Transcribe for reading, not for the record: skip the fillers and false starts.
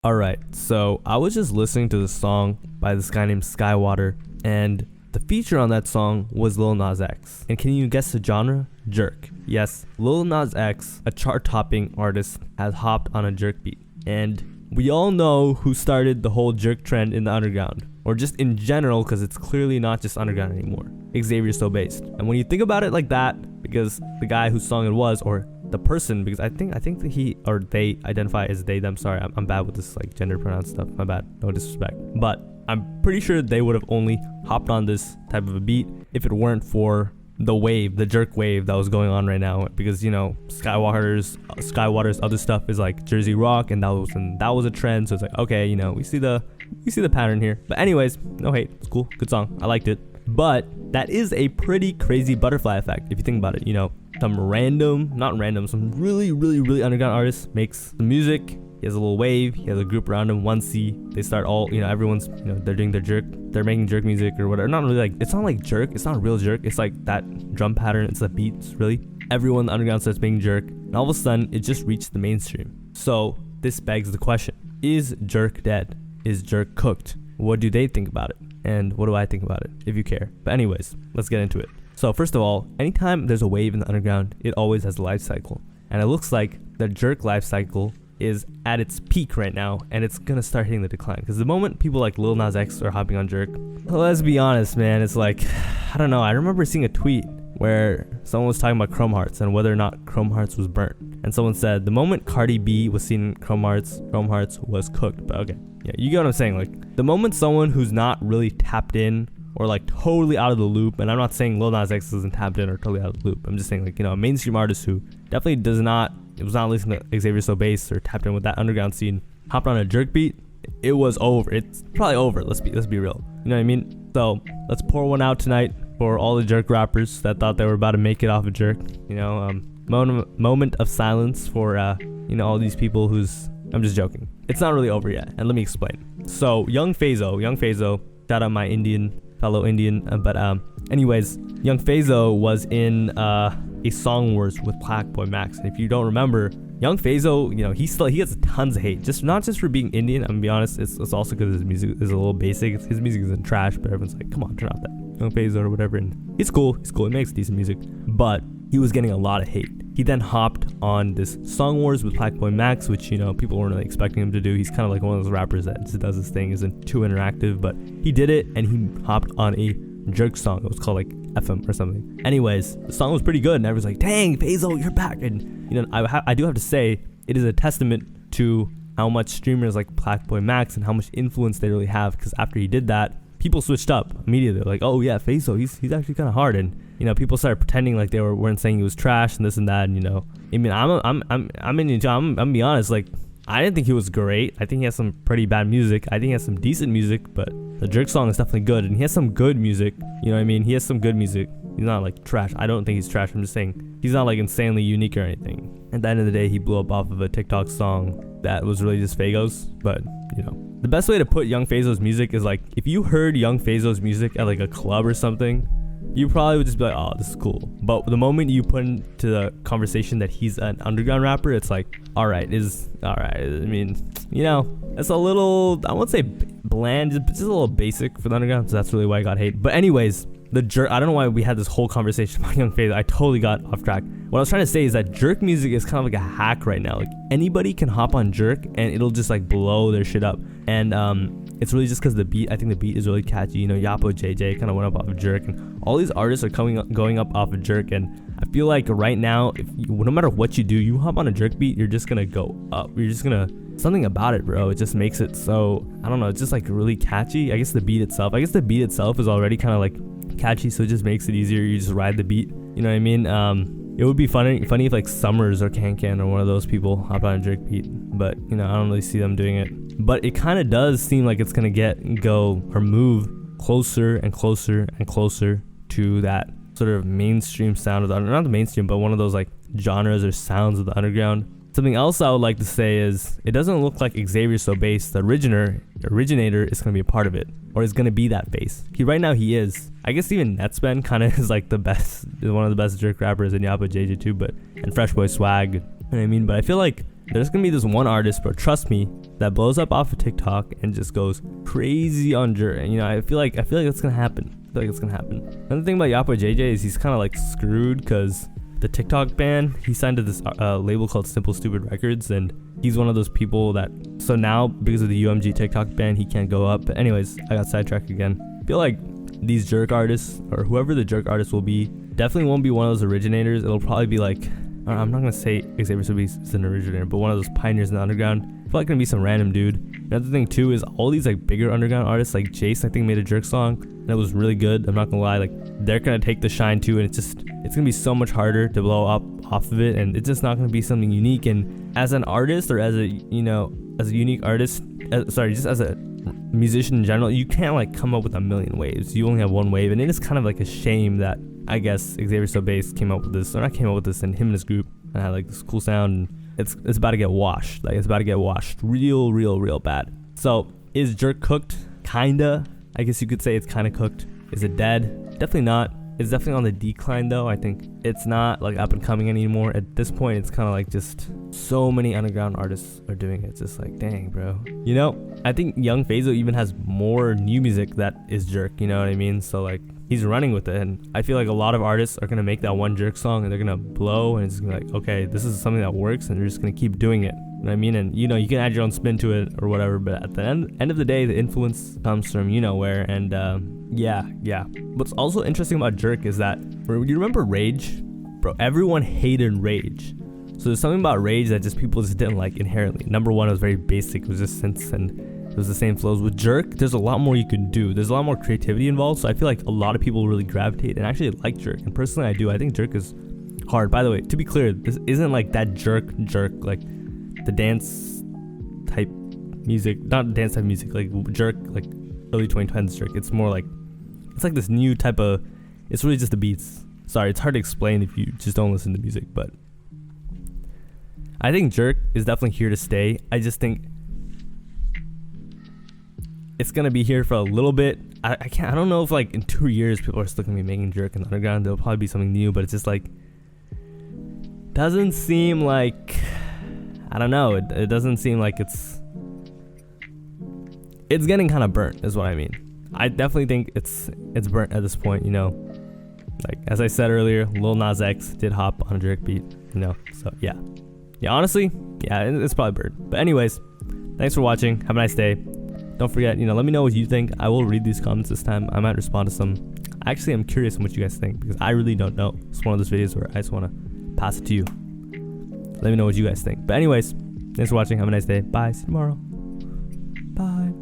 Alright, so I was just listening to the song by this guy named Skywater, and the feature on that song was Lil Nas X. And can you guess the genre? Jerk. Yes, Lil Nas X, a chart-topping artist, has hopped on a jerk beat. And we all know who started the whole jerk trend in the underground, or just in general, because it's clearly not just underground anymore. Xavier So Based. And when you think about it like that, because the guy whose song it was, or the person, because I think that he or they identify as they them. Sorry, I'm bad with this like gender pronoun stuff. My bad, no disrespect. But I'm pretty sure they would have only hopped on this type of a beat if it weren't for the jerk wave that was going on right now. Because Skywater's other stuff is like Jersey Rock, and that was a trend. So it's like, okay, we see the pattern here. But anyways, no hate, it's cool, good song, I liked it. But that is a pretty crazy butterfly effect if you think about it. Some really, really, really underground artist makes some music. He has a little wave. He has a group around him. 1C. They start all, everyone's, they're doing their jerk. They're making jerk music or whatever. Not really like, it's not like jerk. It's not real jerk. It's like that drum pattern. It's the beats, really. Everyone in the underground starts making jerk. And all of a sudden, it just reached the mainstream. So this begs the question. Is jerk dead? Is jerk cooked? What do they think about it? And what do I think about it, if you care? But anyways, let's get into it. So first of all, anytime there's a wave in the underground, it always has a life cycle. And it looks like the jerk life cycle is at its peak right now, and it's gonna start hitting the decline. Because the moment people like Lil Nas X are hopping on jerk, let's be honest, man, it's like, I don't know. I remember seeing a tweet where someone was talking about Chrome Hearts and whether or not Chrome Hearts was burnt. And someone said the moment Cardi B was seen in Chrome Hearts was cooked. But okay, yeah, you get what I'm saying. Like the moment someone who's not really tapped in or like totally out of the loop, and I'm not saying Lil Nas X isn't tapped in or totally out of the loop. I'm just saying like, a mainstream artist who definitely was not listening to Xavier So Based or tapped in with that underground scene, hopped on a jerk beat, it was over. It's probably over. Let's be real. You know what I mean? So let's pour one out tonight for all the jerk rappers that thought they were about to make it off a jerk. Moment of silence for all these people I'm just joking. It's not really over yet, and let me explain. So Young Fazo, shout out my fellow Indian, but anyways, Young Fazo was in a Song Wars with Blackboy Max. And if you don't remember, Young Fazo, he gets tons of hate, not just for being Indian. I'm gonna be honest, it's also because his music is a little basic. His music isn't trash, but everyone's like, come on, turn off that Young Fazo or whatever. And he's cool, he makes decent music, but he was getting a lot of hate. He then hopped on this Song Wars with Blackboy Max, which people weren't really expecting him to do. He's kind of like one of those rappers that just does his thing, isn't too interactive, but he did it, and he hopped on a jerk song. It was called like FM or something. Anyways, the song was pretty good, and everyone's like, dang, Fazo, you're back. And I do have to say, it is a testament to how much streamers like Blackboy Max and how much influence they really have, because after he did that, people switched up immediately. Like, oh yeah, Fazo, he's actually kind of hard. And people started pretending like they weren't saying he was trash and this and that. And I mean, I'm gonna be honest, like, I didn't think he was great. I think he has some pretty bad music. I think he has some decent music, but the jerk song is definitely good, and he has some good music. You know what I mean? He has some good music. He's not like trash. I don't think he's trash. I'm just saying he's not like insanely unique or anything. At the end of the day, he blew up off of a TikTok song that was really just Fago's. But the best way to put Young Fazo's music is like, if you heard Young Fazo's music at like a club or something, you probably would just be like, oh, this is cool. But the moment you put into the conversation that he's an underground rapper, it's like, all right. I mean, it's a little, I won't say bland, just a little basic for the underground. So that's really why I got hate. But anyways, the jerk, I don't know why we had this whole conversation about Young Fazo. I totally got off track. What I was trying to say is that jerk music is kind of like a hack right now. Like, anybody can hop on jerk and it'll just like blow their shit up. And it's really just because the beat, I think the beat is really catchy. Yapo JJ kind of went up off of jerk, and all these artists are going up off of jerk. And I feel like right now, no matter what you do, you hop on a jerk beat, you're just gonna go up. You're just gonna, something about it, bro. It just makes it so, I don't know, it's just like really catchy. I guess the beat itself is already kind of like catchy, so it just makes it easier. You just ride the beat. You know what I mean? It would be funny if like Summers or Can or one of those people hop on a jerk beat, but I don't really see them doing it. But it kind of does seem like it's gonna move closer and closer and closer to that sort of mainstream sound of not the mainstream, but one of those like genres or sounds of the underground. Something else I would like to say is, it doesn't look like Xavier So Based, the originator, is going to be a part of it, or is going to be that base. Right now he is. I guess even Netsben kind of is like one of the best jerk rappers, in Yapo JJ too, and Fresh Boy Swag. You know what I mean? But I feel like there's gonna be this one artist, bro, trust me, that blows up off of TikTok and just goes crazy on Jerk. And you know, I feel like it's gonna happen. Another thing about Yappo JJ is he's kind of like screwed because the TikTok ban, he signed to this label called Simple Stupid Records, and he's one of those people that, so now because of the UMG TikTok ban, he can't go up. But anyways, I got sidetracked again. I feel like these Jerk artists, or whoever the Jerk artist will be, definitely won't be one of those originators. It'll probably be like, I'm not gonna say Xavier Sobeys is an originator, but one of those pioneers in the underground. I feel like gonna be some random dude. Another thing too is all these like bigger underground artists like Jace, I think, made a Jerk song and it was really good. I'm not gonna lie, like they're gonna take the shine too, and it's gonna be so much harder to blow up off of it, and it's just not gonna be something unique. And as an artist, or as a, you know, as a unique artist, just as a musician in general, you can't like come up with a million waves. You only have one wave, and it is kind of like a shame that I guess Xavier Sobeys came up with this, or not came up with this, and him and his group and had like this cool sound, and it's about to get washed. Like it's about to get washed real bad. So is Jerk cooked? Kinda. I guess you could say it's kind of cooked. Is it dead? Definitely not. It's definitely on the decline though. I think it's not like up and coming anymore. At this point, it's kind of like just so many underground artists are doing it. It's just like, dang, bro. You know, I think Young Fazo even has more new music that is Jerk. You know what I mean? So like, he's running with it, and I feel like a lot of artists are gonna make that one Jerk song and they're gonna blow, and it's gonna be like, okay, this is something that works, and they're just gonna keep doing it. You know what I mean? And you know, you can add your own spin to it or whatever, but at the end of the day, the influence comes from you know where. And yeah. What's also interesting about Jerk is that, you remember Rage? Bro, everyone hated Rage. So there's something about Rage that just people just didn't like inherently. Number one, it was very basic. It was just synths and it was the same flows. With Jerk, there's a lot more you can do. There's a lot more creativity involved. So I feel like a lot of people really gravitate and actually like Jerk. And personally, I do. I think Jerk is hard. By the way, to be clear, this isn't like that Jerk, like the dance type music, not dance type music, like Jerk, like early 2010s Jerk. It's more like, it's like this new type of, it's really just the beats. Sorry, it's hard to explain if you just don't listen to music, but I think Jerk is definitely here to stay. I just think it's gonna be here for a little bit. I don't know if like in 2 years people are still gonna be making Jerk in the underground. There'll probably be something new, but it's just like, doesn't seem like, I don't know, it doesn't seem like it's getting kind of burnt is what I mean. I definitely think it's burnt at this point, you know. Like as I said earlier, Lil Nas X did hop on a Jerk beat, you know. So yeah, honestly, yeah, it's probably burnt. But anyways, thanks for watching. Have a nice day. Don't forget, you know, let me know what you think. I will read these comments this time. I might respond to some. Actually, I'm curious on what you guys think because I really don't know. It's one of those videos where I just want to pass it to you. Let me know what you guys think. But anyways, thanks for watching. Have a nice day. Bye. See you tomorrow. Bye.